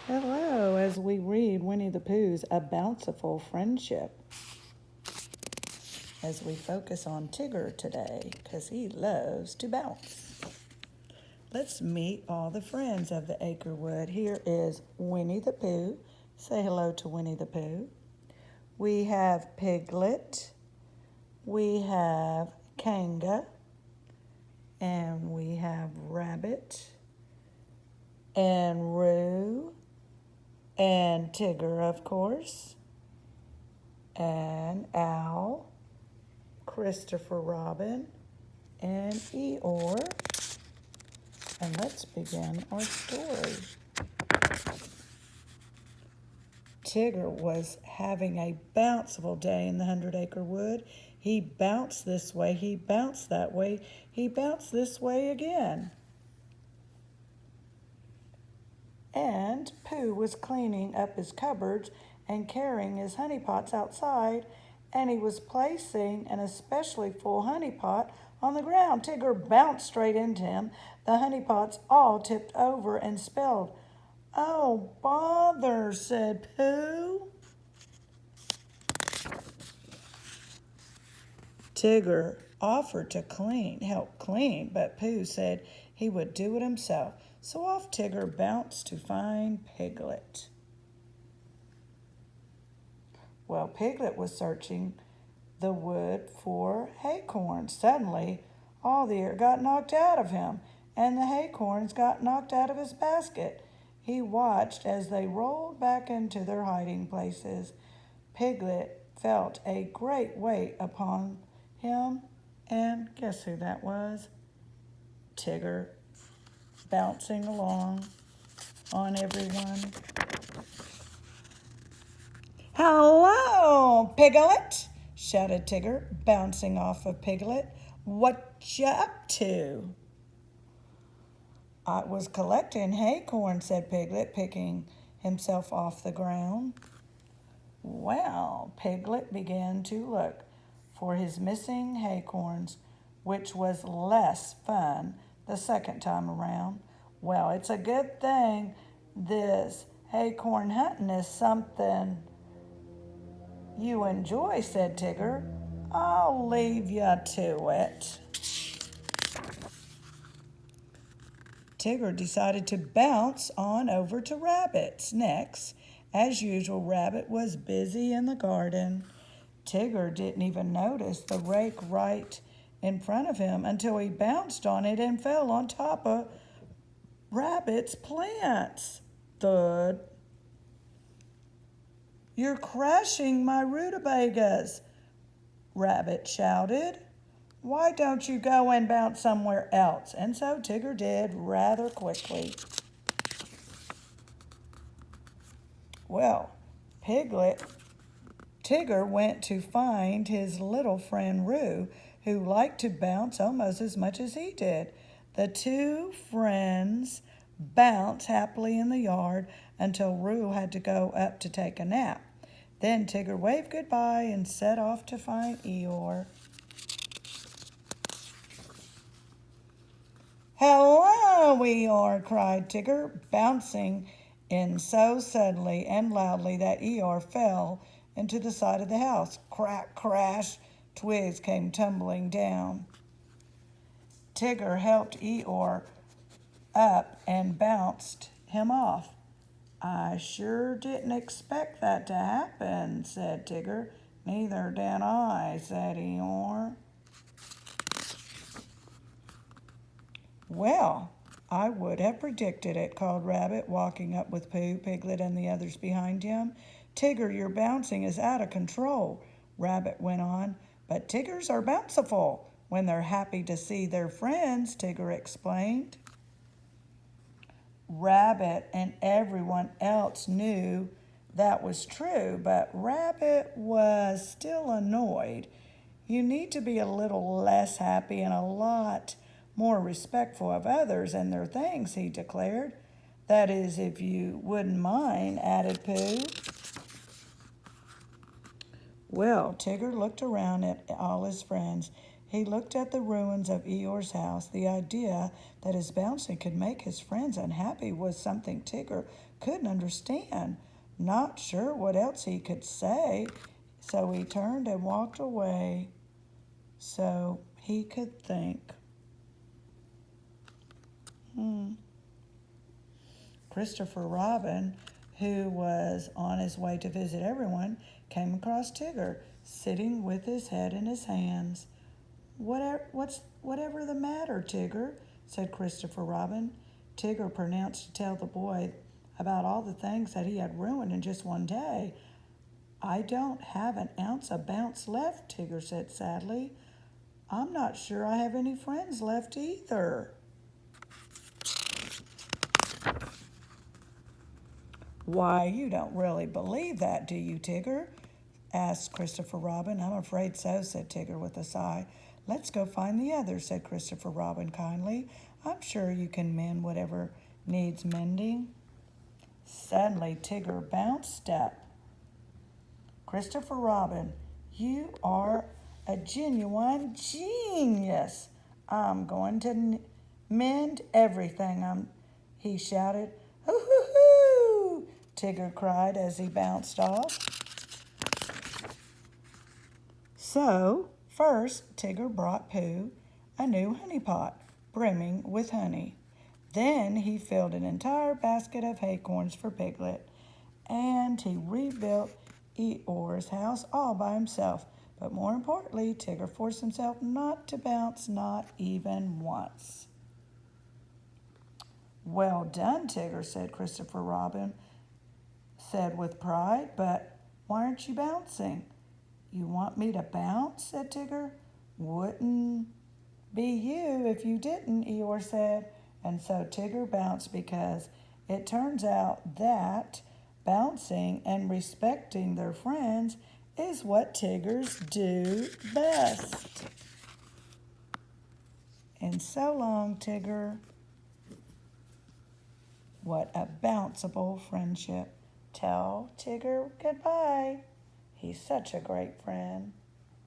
Hello, as we read Winnie the Pooh's A Bounciful Friendship, as we focus on Tigger today, because he loves to bounce. Let's meet all the friends of the acre wood. Here is Winnie the Pooh. Say hello to Winnie the Pooh. We have Piglet. We have Kanga. And we have Rabbit. And Roo. And Tigger, of course. And Owl. Christopher Robin. And Eeyore. And let's begin our story. Tigger was having a bounciful day in the 100-acre wood. He bounced this way, he bounced that way, he bounced this way again. And Pooh was cleaning up his cupboards and carrying his honey pots outside, and he was placing an especially full honey pot on the ground. Tigger bounced straight into him. The honey pots all tipped over and spilled. "Oh, bother," said Pooh. Tigger offered to help clean, but Pooh said he would do it himself. So off Tigger bounced to find Piglet. Well, Piglet was searching the wood for acorns. Suddenly, all the air got knocked out of him, and the acorns got knocked out of his basket. He watched as they rolled back into their hiding places. Piglet felt a great weight upon him, and guess who that was? Tigger, bouncing along on everyone. "Hello, Piglet!" shouted Tigger, bouncing off of Piglet. "What you up to?" "I was collecting acorns," said Piglet, picking himself off the ground. Well, Piglet began to look for his missing acorns, which was less fun the second time around. "Well, it's a good thing this acorn hunting is something you enjoy," said Tigger. "I'll leave you to it." Tigger decided to bounce on over to Rabbit's next. As usual, Rabbit was busy in the garden. Tigger didn't even notice the rake right in front of him until he bounced on it and fell on top of Rabbit's plants. Thud. "You're crashing my rutabagas," Rabbit shouted. "Why don't you go and bounce somewhere else?" And so Tigger did rather quickly. Well, Tigger went to find his little friend Roo, who liked to bounce almost as much as he did. The two friends bounced happily in the yard until Roo had to go up to take a nap. Then Tigger waved goodbye and set off to find Eeyore. "Hello, Eeyore!" cried Tigger, bouncing in so suddenly and loudly that Eeyore fell into the side of the house. Crack, crash, twigs came tumbling down. Tigger helped Eeyore up and bounced him off. "I sure didn't expect that to happen," said Tigger. "Neither did I," said Eeyore. "Well, I would have predicted it," called Rabbit, walking up with Pooh, Piglet, and the others behind him. "Tigger, your bouncing is out of control," Rabbit went on. "But Tiggers are bounciful when they're happy to see their friends," Tigger explained. Rabbit and everyone else knew that was true, but Rabbit was still annoyed. "You need to be a little less happy and a lot more respectful of others and their things," he declared. "That is, if you wouldn't mind," added Pooh. Well, Tigger looked around at all his friends. He looked at the ruins of Eeyore's house. The idea that his bouncing could make his friends unhappy was something Tigger couldn't understand, not sure what else he could say, so he turned and walked away so he could think. Christopher Robin, who was on his way to visit everyone, came across Tigger, sitting with his head in his hands. Whatever the matter, Tigger, said Christopher Robin. Tigger pronounced to tell the boy about all the things that he had ruined in just one day. I don't have an ounce of bounce left, Tigger said sadly. I'm not sure I have any friends left either. Why, you don't really believe that, do you, Tigger? Asked Christopher Robin. I'm afraid so, said Tigger with a sigh. Let's go find the others, said Christopher Robin kindly. I'm sure you can mend whatever needs mending. Suddenly, Tigger bounced up. Christopher Robin, you are a genuine genius. I'm going to mend everything. He shouted. Hoo-hoo-hoo! Tigger cried as he bounced off. So, first, Tigger brought Pooh a new honey pot, brimming with honey. Then he filled an entire basket of acorns for Piglet, and he rebuilt Eeyore's house all by himself. But more importantly, Tigger forced himself not to bounce, not even once. Well done, Tigger, said Christopher Robin, said with pride, but why aren't you bouncing? You want me to bounce, said Tigger. Wouldn't be you if you didn't, Eeyore said. And so Tigger bounced because it turns out that bouncing and respecting their friends is what Tiggers do best. And so long, Tigger. What a bounciful friendship. Tell Tigger goodbye. He's such a great friend.